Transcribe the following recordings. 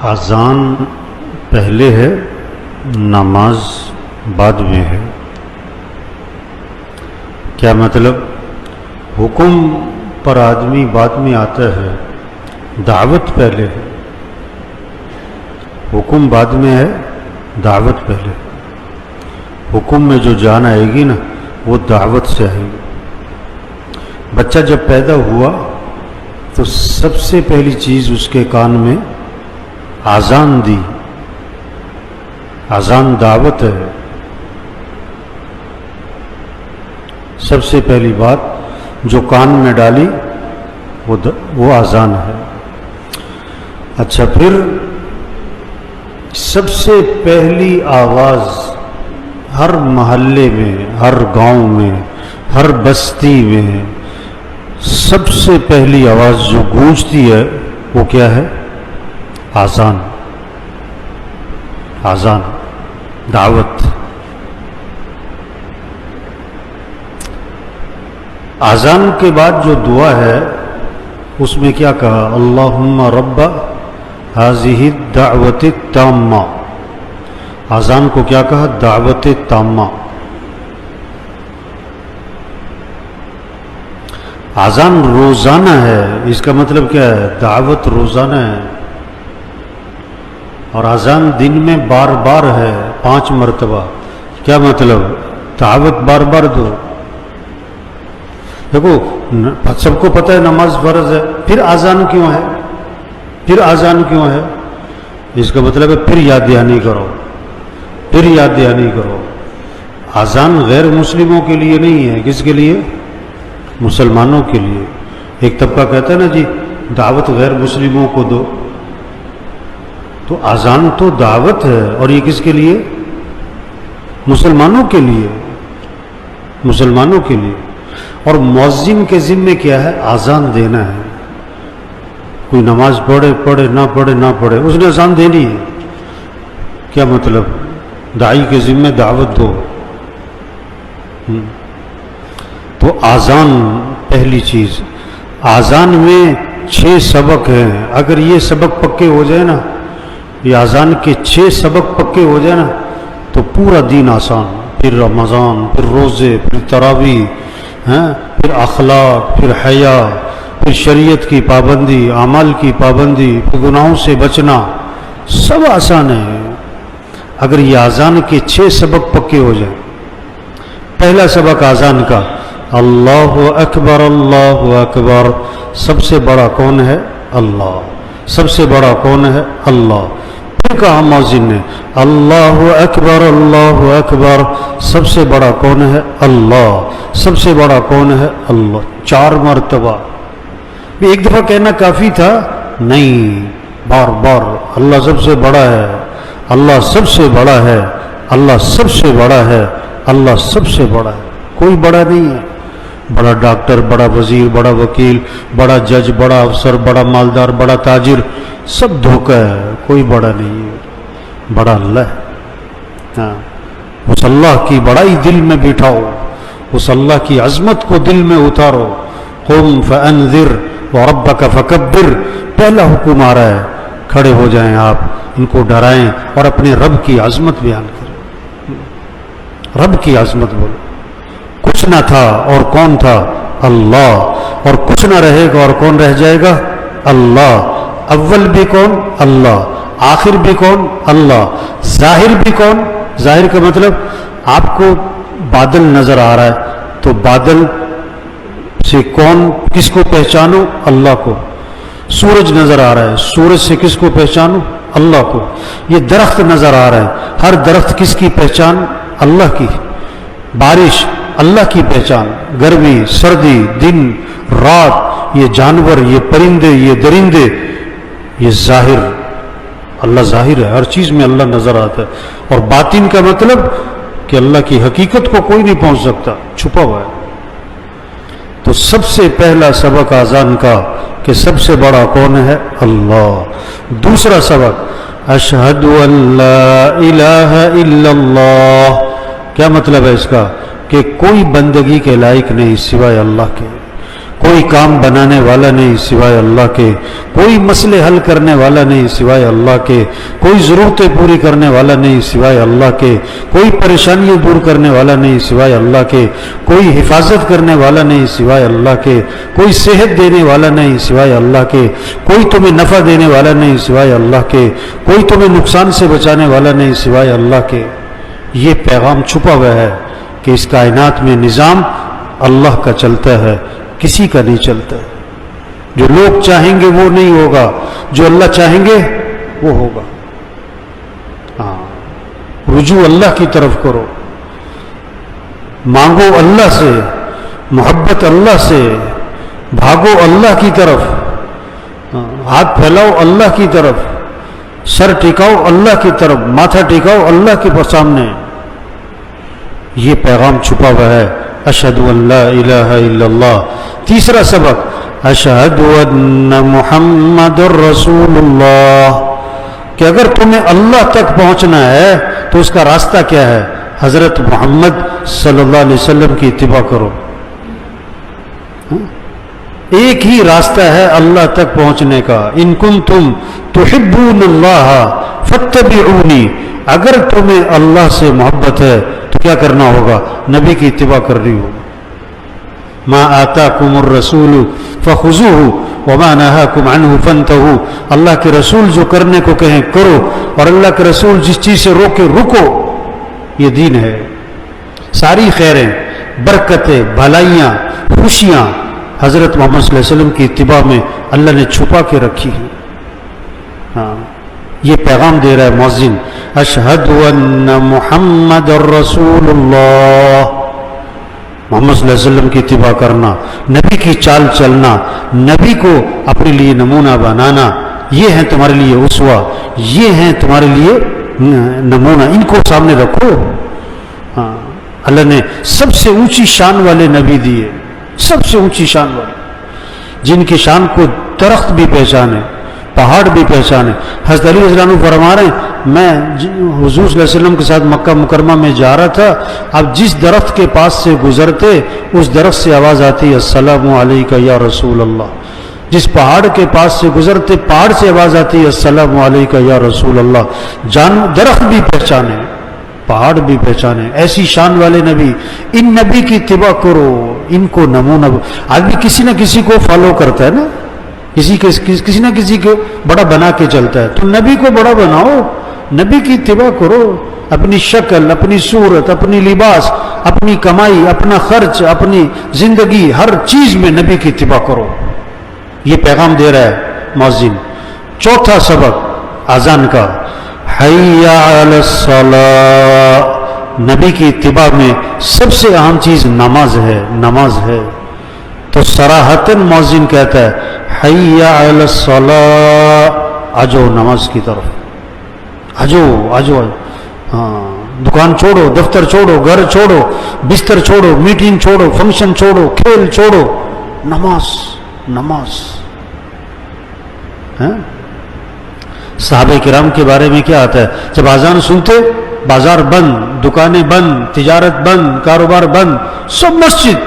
اذان پہلے ہے، نماز بعد میں ہے۔ کیا مطلب؟ حکم پر آدمی بعد میں آتا ہے، دعوت پہلے ہے۔ حکم بعد میں ہے، دعوت پہلے ہے۔ حکم میں جو جان آئے گی نا، وہ دعوت سے آئے گی۔ بچہ جب پیدا ہوا تو سب سے پہلی چیز اس کے کان میں اذان دی۔ اذان دعوت ہے۔ سب سے پہلی بات جو کان میں ڈالی وہ اذان ہے۔ اچھا، پھر سب سے پہلی آواز ہر محلے میں، ہر گاؤں میں، ہر بستی میں سب سے پہلی آواز جو گونجتی ہے وہ کیا ہے؟ اذان۔ اذان، دعوت۔ اذان کے بعد جو دعا ہے اس میں کیا کہا؟ اللہم رب ہذہ الدعوۃ التامہ۔ اذان کو کیا کہا؟ دعوت تامہ۔ اذان روزانہ ہے، اس کا مطلب کیا ہے؟ دعوت روزانہ ہے۔ اور اذان دن میں بار بار ہے، 5 مرتبہ۔ کیا مطلب؟ دعوت بار بار دو۔ دیکھو، سب کو پتہ ہے نماز فرض ہے، پھر اذان کیوں ہے؟ پھر اذان کیوں ہے؟ اس کا مطلب ہے پھر یاد دہانی کرو، پھر یاد دہانی کرو۔ اذان غیر مسلموں کے لیے نہیں ہے، کس کے لیے؟ مسلمانوں کے لیے۔ ایک طبقہ کہتا ہے نا جی دعوت غیر مسلموں کو دو، تو اذان تو دعوت ہے، اور یہ کس کے لیے؟ مسلمانوں کے لیے، مسلمانوں کے لیے۔ اور مؤذن کے ذمے کیا ہے؟ اذان دینا ہے۔ کوئی نماز پڑھے پڑھے نہ پڑھے نہ پڑھے، اس نے اذان دینی ہے۔ کیا مطلب؟ داعی کے ذمے دعوت دو۔ تو اذان پہلی چیز۔ اذان میں 6 سبق ہیں، اگر یہ سبق پکے ہو جائے نا، یہ اذان کے 6 سبق پکے ہو جائے نا، تو پورا دین آسان۔ پھر رمضان، پھر روزے، پھر تراویح، پھر اخلاق، پھر حیا، پھر شریعت کی پابندی، اعمال کی پابندی، پھر گناہوں سے بچنا، سب آسان ہے اگر یہ اذان کے 6 سبق پکے ہو جائیں۔ پہلا سبق اذان کا، اللہ اکبر اللہ اکبر۔ سب سے بڑا کون ہے؟ اللہ۔ سب سے بڑا کون ہے؟ اللہ۔ پھر کہا مؤذن نے اللہ اکبر اللہ اکبر۔ سب سے بڑا کون ہے؟ اللہ۔ سب سے بڑا کون ہے؟ اللہ۔ 4 مرتبہ۔ ایک دفعہ کہنا کافی تھا؟ نہیں، بار بار اللہ سب سے بڑا ہے، اللہ سب سے بڑا ہے، اللہ سب سے بڑا ہے، اللہ سب سے بڑا ہے۔ کوئی بڑا نہیں ہے۔ بڑا ڈاکٹر، بڑا وزیر، بڑا وکیل، بڑا جج، بڑا افسر، بڑا مالدار، بڑا تاجر، سب دھوکہ ہے، کوئی بڑا نہیں ہے، بڑا اللہ ہے۔ اس اللہ کی بڑائی دل میں بٹھاؤ، اس اللہ کی عظمت کو دل میں اتارو۔ قم فانذر وربک فکبر۔ پہلا حکم آ رہا ہے، کھڑے ہو جائیں آپ، ان کو ڈرائیں اور اپنے رب کی عظمت بیان کریں۔ رب کی عظمت بولو۔ کچھ نہ تھا اور کون تھا؟ اللہ۔ اور کچھ نہ رہے گا اور کون رہ جائے گا؟ اللہ۔ اول بھی کون؟ اللہ۔ آخر بھی کون؟ اللہ۔ ظاہر بھی کون؟ ظاہر کا مطلب آپ کو بادل نظر آ رہا ہے تو بادل سے کون کس کو پہچانو؟ اللہ کو۔ سورج نظر آ رہا ہے، سورج سے کس کو پہچانو؟ اللہ کو۔ یہ درخت نظر آ رہا ہے، ہر درخت کس کی پہچان؟ اللہ کی۔ بارش اللہ کی پہچان، گرمی، سردی، دن، رات، یہ جانور، یہ پرندے، یہ درندے، یہ ظاہر، اللہ ظاہر ہے، ہر چیز میں اللہ نظر آتا ہے۔ اور باطن کا مطلب کہ اللہ کی حقیقت کو کوئی نہیں پہنچ سکتا، چھپا ہوا ہے۔ تو سب سے پہلا سبق اذان کا کہ سب سے بڑا کون ہے؟ اللہ۔ دوسرا سبق اشہد ان لا الہ الا اللہ۔ کیا مطلب ہے اس کا؟ کہ کوئی بندگی کے لائق نہیں سوائے اللہ کے، کوئی کام بنانے والا نہیں سوائے اللہ کے، کوئی مسئلے حل کرنے والا نہیں سوائے اللہ کے، کوئی ضرورتیں پوری کرنے والا نہیں سوائے اللہ کے، کوئی پریشانیاں دور کرنے والا نہیں سوائے اللہ کے، کوئی حفاظت کرنے والا نہیں سوائے اللہ کے، کوئی صحت دینے والا نہیں سوائے اللہ کے، کوئی تمہیں نفع دینے والا نہیں سوائے اللہ کے، کوئی تمہیں نقصان سے بچانے والا نہیں سوائے اللہ کے۔ یہ پیغام چھپا ہوا ہے کہ اس کائنات میں نظام اللہ کا چلتا ہے، کسی کا نہیں چلتا۔ جو لوگ چاہیں گے وہ نہیں ہوگا، جو اللہ چاہیں گے وہ ہوگا۔ ہاں، رجوع اللہ کی طرف کرو، مانگو اللہ سے، محبت اللہ سے، بھاگو اللہ کی طرف، ہاتھ پھیلاؤ اللہ کی طرف، سر ٹکاؤ اللہ کی طرف، ماتھا ٹکاؤ اللہ کے سامنے۔ یہ پیغام چھپا ہوا ہے۔ اشہد ان لا الہ الا اللہ۔ تیسرا سبق، اشہد ان محمد الرسول اللہ، کہ اگر تمہیں اللہ تک پہنچنا ہے تو اس کا راستہ کیا ہے؟ حضرت محمد صلی اللہ علیہ وسلم کی اتباع کرو۔ ایک ہی راستہ ہے اللہ تک پہنچنے کا، ان کنتم تحبون اللہ فاتبعونی، اگر تمہیں اللہ سے محبت ہے تو کیا کرنا ہوگا؟ نبی کی اتباع کرنی ہوگی۔ ما آتاکم الرسول فخذوہ وما نہاکم عنہ فانتہوا، اللہ کے رسول جو کرنے کو کہیں کرو، اور اللہ کے رسول جس چیز سے روکے رکو۔ یہ دین ہے۔ ساری خیریں، برکتیں، بھلائیاں، خوشیاں حضرت محمد صلی اللہ علیہ وسلم کی اتباع میں اللہ نے چھپا کے رکھی ہے۔ ہاں، یہ پیغام دے رہا ہے مؤذن، اشہد ان محمد الرسول اللہ۔ محمد صلی اللہ علیہ وسلم کی اتباع کرنا، نبی کی چال چلنا، نبی کو اپنے لیے نمونہ بنانا، یہ ہیں تمہارے لیے اسوہ، یہ ہیں تمہارے لیے نمونہ، ان کو سامنے رکھو۔ ہاں، اللہ نے سب سے اونچی شان والے نبی دیے، سب سے اونچی شان والے، جن کی شان کو درخت بھی پہچانے، پہاڑ بھی پہچانے۔ حضرت علی رضی اللہ عنہ فرما رہے ہیں، میں حضور صلی اللہ علیہ وسلم کے ساتھ مکہ مکرمہ میں جا رہا تھا، اب جس درخت کے پاس سے گزرتے اس درخت سے آواز آتی السلام علیکہ یا رسول اللہ، جس پہاڑ کے پاس سے گزرتے پہاڑ سے آواز آتی السلام علیکہ یا رسول اللہ۔ درخت بھی پہچانے، پہاڑ بھی پہچانے، ایسی شان والے نبی۔ ان نبی کی اتباع کرو، ان کو نمونہ۔ آدمی کسی نہ کسی کو فالو کرتا ہے نا، کسی نہ کسی کو بڑا بنا کے چلتا ہے، تو نبی کو بڑا بناؤ، نبی کی اتباع کرو۔ اپنی شکل، اپنی صورت، اپنی لباس، اپنی کمائی، اپنا خرچ، اپنی زندگی، ہر چیز میں نبی کی اتباع کرو۔ یہ پیغام دے رہا ہے مؤذن۔ چوتھا سبق اذان کا، حی علی الصلاۃ۔ نبی کی اتباع میں سب سے اہم چیز نماز ہے، نماز ہے۔ تو صراحتاً مؤذن کہتا ہے حی علی الصلاۃ، آجو نماز کی طرف، آجو آجو۔ ہاں، دکان چھوڑو، دفتر چھوڑو، گھر چھوڑو، بستر چھوڑو، میٹنگ چھوڑو، فنکشن چھوڑو، کھیل چھوڑو، نماز نماز۔ صحابہ کرام کے بارے میں کیا آتا ہے؟ جب اذان سنتے بازار بند، دکانیں بند، تجارت بند، کاروبار بند، سب مسجد۔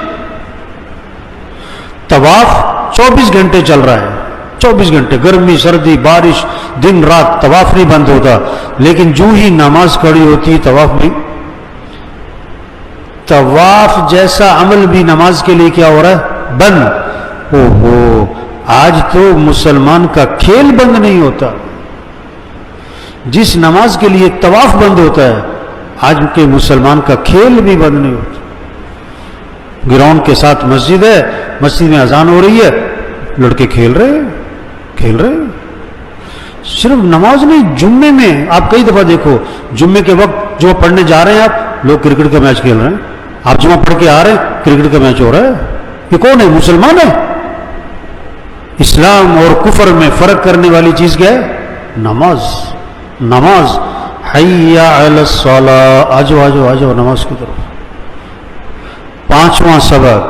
طواف 24 گھنٹے چل رہا ہے، 24 گھنٹے، گرمی سردی بارش دن رات، طواف نہیں بند ہوتا۔ لیکن جو ہی نماز کھڑی ہوتی طواف بھی، طواف جیسا عمل بھی نماز کے لیے کیا ہو رہا ہے؟ بند۔ اوہو، آج تو مسلمان کا کھیل بند نہیں ہوتا۔ جس نماز کے لیے طواف بند ہوتا ہے، آج کے مسلمان کا کھیل بھی بند نہیں ہوتا۔ گراؤنڈ کے ساتھ مسجد ہے، مسجد میں اذان ہو رہی ہے، لڑکے کھیل رہے ہیں، کھیل رہے ہیں۔ صرف نماز نہیں، جمعے میں آپ کئی دفعہ دیکھو، جمعے کے وقت جو پڑھنے جا رہے ہیں آپ لوگ کرکٹ کا میچ کھیل رہے ہیں۔ آپ جمعہ پڑھ کے آ رہے ہیں، کرکٹ کا میچ ہو رہا ہے۔ یہ کون ہے؟ مسلمان ہے۔ اسلام اور کفر میں فرق کرنے والی چیز کیا ہے؟ نماز، نماز۔ حی علی الصلاۃ، آجو آجو آجو نماز کی طرف۔ پانچواں سبق،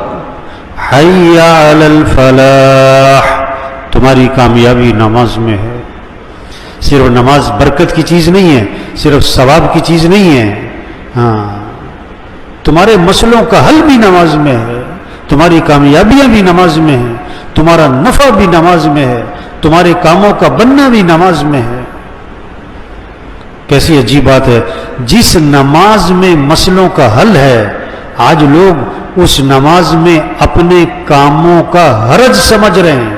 حی علی الفلاح، تمہاری کامیابی نماز میں ہے۔ صرف نماز برکت کی چیز نہیں ہے، صرف ثواب کی چیز نہیں ہے، ہاں، تمہارے مسئلوں کا حل بھی نماز میں ہے، تمہاری کامیابیاں بھی نماز میں ہیں، تمہارا نفع بھی نماز میں ہے، تمہارے کاموں کا بننا بھی نماز میں ہے۔ کیسی عجیب بات ہے، جس نماز میں مسئلوں کا حل ہے آج لوگ اس نماز میں اپنے کاموں کا حرج سمجھ رہے ہیں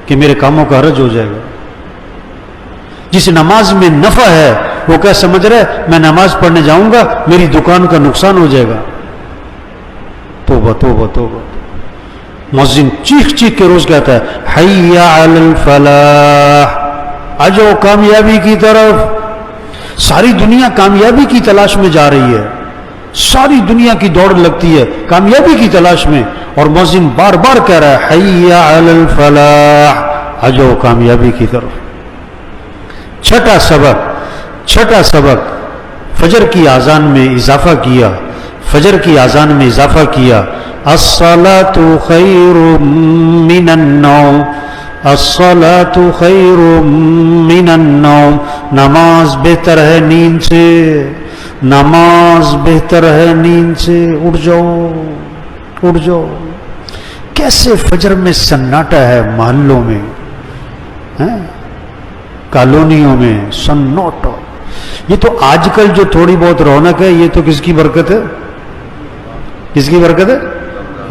کہ میرے کاموں کا حرج ہو جائے گا۔ جس نماز میں نفع ہے وہ کیا سمجھ رہا ہے، میں نماز پڑھنے جاؤں گا میری دکان کا نقصان ہو جائے گا۔ توبہ توبہ توبہ۔ مؤذن چیخ چیخ کے روز کہتا ہے حی علی الفلاح، آ جاؤ کامیابی کی طرف۔ ساری دنیا کامیابی کی تلاش میں جا رہی ہے، ساری دنیا کی دوڑ لگتی ہے کامیابی کی تلاش میں، اور مؤذن بار بار کہہ رہا ہے حی علی الفلاح، آ جاؤ کامیابی کی طرف۔ چھٹا سبق فجر کی اذان میں اضافہ کیا، فجر کی اذان میں اضافہ کیا، الصلاۃ خیر من النوم، الصلاۃ خیر من النوم، نماز بہتر ہے نیند سے، نماز بہتر ہے نیند سے، اٹھ جاؤ اٹھ جاؤ۔ کیسے فجر میں سناٹا ہے محلوں میں، کالونیوں میں سناٹا۔ یہ تو آج کل جو تھوڑی بہت رونق ہے یہ تو کس کی برکت ہے؟ کس کی برکت ہے؟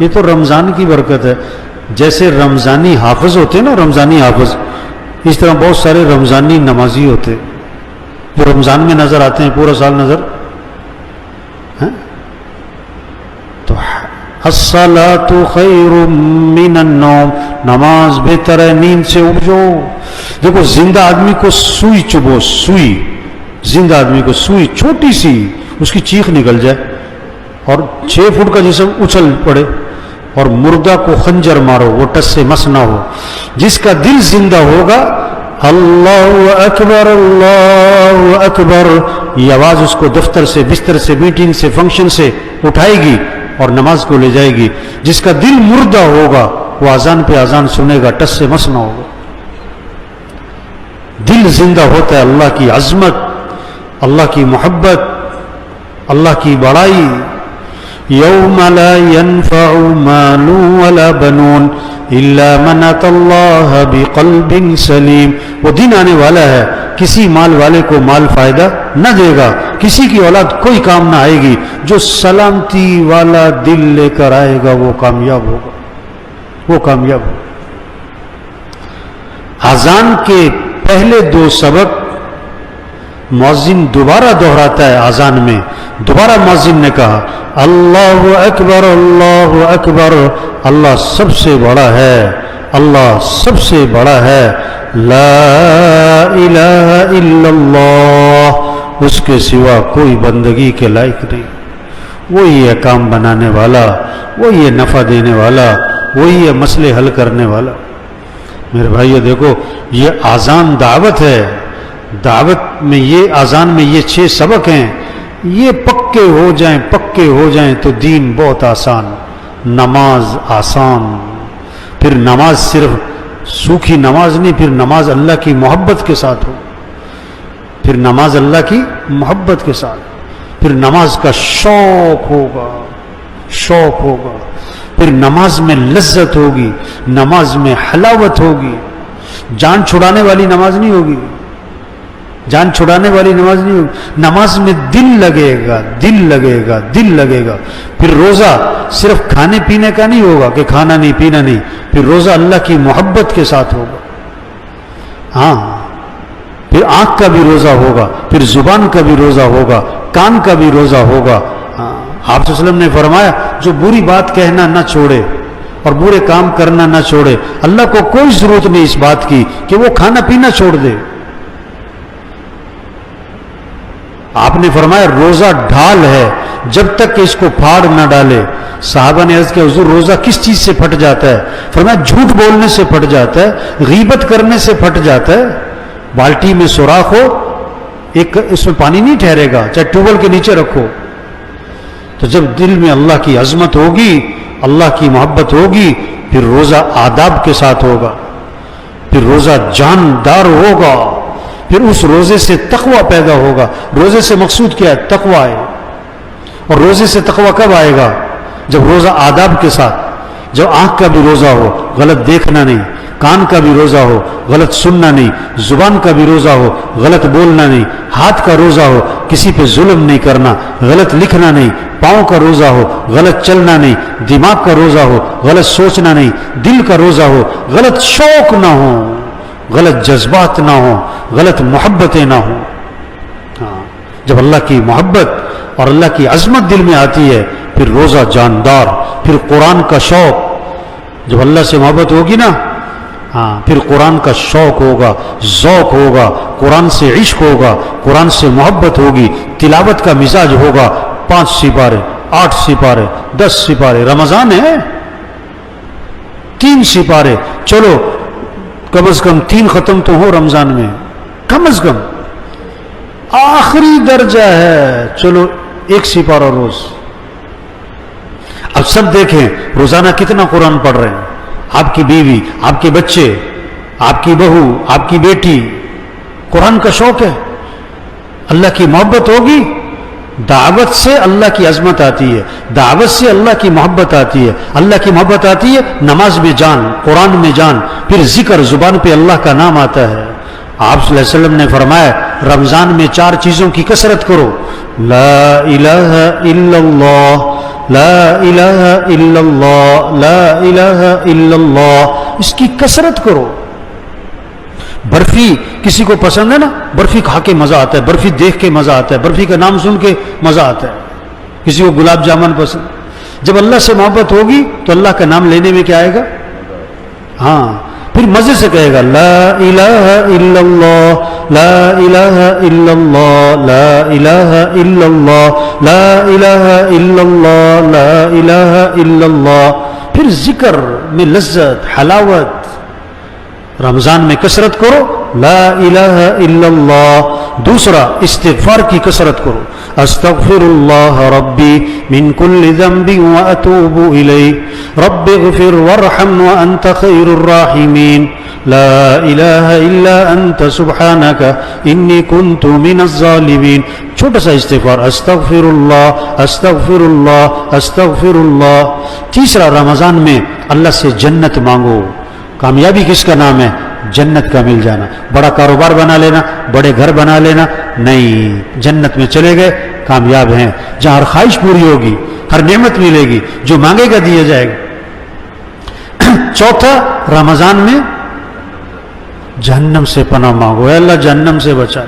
یہ تو رمضان کی برکت ہے۔ جیسے رمضانی حافظ ہوتے ہیں نا، رمضانی حافظ، اس طرح بہت سارے رمضانی نمازی ہوتے جو رمضان میں نظر آتے ہیں، پورا سال نظر تو الصلاۃ خیر من النوم، نماز بہتر ہے نیند سے، اٹھ جاؤ۔ دیکھو زندہ آدمی کو سوئی چبھو، سوئی، زندہ آدمی کو سوئی چھوٹی سی اس کی چیخ نکل جائے اور 6 فٹ کا جسم اچھل پڑے، اور مردہ کو خنجر مارو وہ ٹس سے مس نہ ہو۔ جس کا دل زندہ ہوگا اللہ اکبر اللہ اکبر، یہ آواز اس کو دفتر سے، بستر سے، میٹنگ سے، فنکشن سے اٹھائے گی اور نماز کو لے جائے گی۔ جس کا دل مردہ ہوگا وہ اذان پہ اذان سنے گا، ٹس سے مس نہ ہوگا۔ دل زندہ ہوتا ہے اللہ کی عظمت، اللہ کی محبت، اللہ کی بڑائی۔ یوم لا ينفع مال ولا بنون الا من اتى الله بقلب سلیم، وہ دن آنے والا ہے کسی مال والے کو مال فائدہ نہ دے گا، کسی کی اولاد کوئی کام نہ آئے گی، جو سلامتی والا دل لے کر آئے گا وہ کامیاب ہوگا، وہ کامیاب ہوگا۔ اذان کے پہلے 2 سبق مؤذن دوبارہ دہراتا ہے اذان میں۔ دوبارہ مؤذن نے کہا اللہ اکبر اللہ اکبر، اللہ سب سے بڑا ہے، اللہ سب سے بڑا ہے، لا الہ الا اللہ، اس کے سوا کوئی بندگی کے لائق نہیں، وہی ہے کام بنانے والا، وہی ہے نفع دینے والا، وہی ہے مسئلے حل کرنے والا۔ میرے بھائیو دیکھو یہ اذان دعوت ہے، دعوت میں یہ اذان میں یہ 6 سبق ہیں، یہ پکے ہو جائیں تو دین بہت آسان، نماز آسان، پھر نماز صرف سوکھی نماز نہیں، پھر نماز اللہ کی محبت کے ساتھ ہو، پھر نماز اللہ کی محبت کے ساتھ، پھر نماز کا شوق ہوگا، پھر نماز میں لذت ہوگی، نماز میں حلاوت ہوگی، جان چھڑانے والی نماز نہیں ہوگی، جان چھڑانے والی نماز نہیں ہوگی، نماز میں دل لگے گا۔ پھر روزہ صرف کھانے پینے کا نہیں ہوگا کہ کھانا نہیں پینا نہیں، پھر روزہ اللہ کی محبت کے ساتھ ہوگا، ہاں، پھر آنکھ کا بھی روزہ ہوگا، پھر زبان کا بھی روزہ ہوگا، کان کا بھی روزہ ہوگا۔ آپ صلی اللہ علیہ وسلم نے فرمایا جو بری بات کہنا نہ چھوڑے اور برے کام کرنا نہ چھوڑے، اللہ کو کوئی ضرورت نہیں اس بات کی کہ وہ کھانا پینا چھوڑ دے۔ آپ نے فرمایا روزہ ڈھال ہے جب تک کہ اس کو پھاڑ نہ ڈالے۔ صحابہ نے عرض کیا حضور روزہ کس چیز سے پھٹ جاتا ہے؟ فرمایا جھوٹ بولنے سے پھٹ جاتا ہے، غیبت کرنے سے پھٹ جاتا ہے۔ بالٹی میں سوراخ ہو، ایک اس میں پانی نہیں ٹھہرے گا، چاہے ٹیوب ویل کے نیچے رکھو۔ تو جب دل میں اللہ کی عظمت ہوگی، اللہ کی محبت ہوگی، پھر روزہ آداب کے ساتھ ہوگا، پھر روزہ جاندار ہوگا، پھر اس روزے سے تقوی پیدا ہوگا۔ روزے سے مقصود کیا ہے؟ تقوی ہے۔ اور روزے سے تقوی کب آئے گا؟ جب روزہ آداب کے ساتھ، جب آنکھ کا بھی روزہ ہو غلط دیکھنا نہیں، کان کا بھی روزہ ہو غلط سننا نہیں، زبان کا بھی روزہ ہو غلط بولنا نہیں، ہاتھ کا روزہ ہو کسی پہ ظلم نہیں کرنا، غلط لکھنا نہیں، پاؤں کا روزہ ہو غلط چلنا نہیں، دماغ کا روزہ ہو غلط سوچنا نہیں، دل کا روزہ ہو غلط شوق نہ ہو، غلط جذبات نہ ہو، غلط محبتیں نہ ہوں۔ جب اللہ کی محبت اور اللہ کی عظمت دل میں آتی ہے پھر روزہ جاندار، پھر قرآن کا شوق، جب اللہ سے محبت ہوگی نا پھر قرآن کا شوق ہوگا، ذوق ہوگا، قرآن سے عشق ہوگا، قرآن سے محبت ہوگی، تلاوت کا مزاج ہوگا۔ 5 سپارے 8 سپارے 10 سپارے، رمضان ہے 3 سپارے، چلو کم از کم 3 ختم تو ہو رمضان میں، کم از کم آخری درجہ ہے چلو 1 سپارہ روز۔ اب سب دیکھیں روزانہ کتنا قرآن پڑھ رہے ہیں، آپ کی بیوی، آپ کے بچے، آپ کی بہو، آپ کی بیٹی، قرآن کا شوق ہے، اللہ کی محبت ہوگی، دعوت سے اللہ کی عظمت آتی ہے، دعوت سے اللہ کی محبت آتی ہے، اللہ کی محبت آتی ہے نماز میں جان، قرآن میں جان، پھر ذکر، زبان پہ اللہ کا نام آتا ہے۔ آپ صلی اللہ علیہ وسلم نے فرمایا رمضان میں 4 چیزوں کی کثرت کرو، لا الہ الا اللہ، لا الہ الا اللہ، لا الہ الا اللہ، اس کی کثرت کرو۔ برفی کسی کو پسند ہے نا، برفی کھا کے مزہ آتا ہے، برفی دیکھ کے مزہ آتا ہے، برفی کا نام سن کے مزہ آتا ہے۔ کسی کو گلاب جامن پسند، جب اللہ سے محبت ہوگی تو اللہ کا نام لینے میں کیا آئے گا؟ پھر مزے سے کہے گا لا الہ الا اللہ، لا الہ الا اللہ، لا الہ الا اللہ، لا الہ الا اللہ، لا الہ الا اللہ، پھر ذکر میں لذت، حلاوت۔ رمضان میں کثرت کرو لا الہ الا اللہ۔ دوسرا استغفار کی کثرت کرو، استغفر اللہ ربی من کل ذنب واتوب الیہ، رب اغفر وارحم وانت خیر الراحمین، لا الہ الا انت سبحانک انی کنت من الظالمین۔ چھوٹا سا استغفار، استغفر اللہ، استغفر اللہ، استغفر اللہ۔ تیسرا رمضان میں اللہ سے جنت مانگو۔ کامیابی کس کا نام ہے؟ جنت کا مل جانا۔ بڑا کاروبار بنا لینا، بڑے گھر بنا لینا نہیں، جنت میں چلے گئے کامیاب ہیں، جہاں ہر خواہش پوری ہوگی، ہر نعمت ملے گی، جو مانگے گا دیا جائے گا۔ چوتھا رمضان میں جہنم سے پناہ مانگو، اے اللہ جہنم سے بچا۔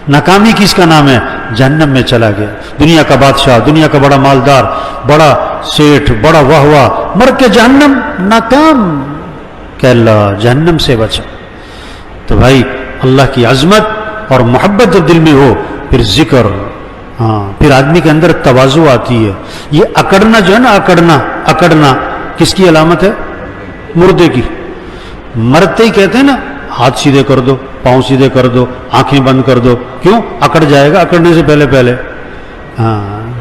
ناکامی کس کا نام ہے؟ جہنم میں چلا گیا، دنیا کا بادشاہ، دنیا کا بڑا مالدار، بڑا سیٹھ، بڑا واہ واہ، مر کے جہنم، ناکام، کہ اللہ جہنم سے بچا۔ تو بھائی اللہ کی عظمت اور محبت جب دل میں ہو پھر ذکر، پھر آدمی کے اندر تواضع آتی ہے۔ یہ اکڑنا جو ہے نا، اکڑنا کس کی علامت ہے؟ مردے کی۔ مرتے ہی کہتے ہیں نا ہاتھ سیدھے کر دو، پاؤں سیدھے کر دو، آنکھیں بند کر دو، کیوں؟ اکڑ جائے گا، اکڑنے سے پہلے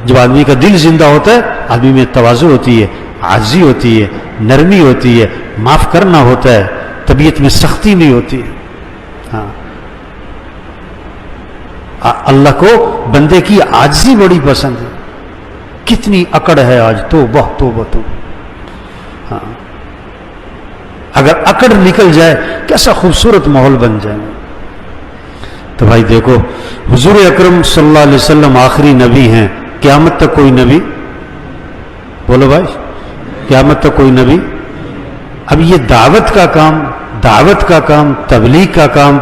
جب آدمی کا دل زندہ ہوتا ہے آدمی میں تواضع ہوتی ہے، عاجزی ہوتی ہے، نرمی ہوتی ہے، معاف کرنا ہوتا ہے، طبیعت میں سختی نہیں ہوتی ہے۔ اللہ کو بندے کی عاجزی بڑی پسند ہے۔ کتنی اکڑ ہے آج، توبہ توبہ توبہ۔ اگر اکڑ نکل جائے کیسا خوبصورت ماحول بن جائے۔ تو بھائی دیکھو حضور اکرم صلی اللہ علیہ وسلم آخری نبی ہیں، قیامت تک کوئی نبی، بولو بھائی، قیامت تک کوئی نبی۔ اب یہ دعوت کا کام، تبلیغ کا کام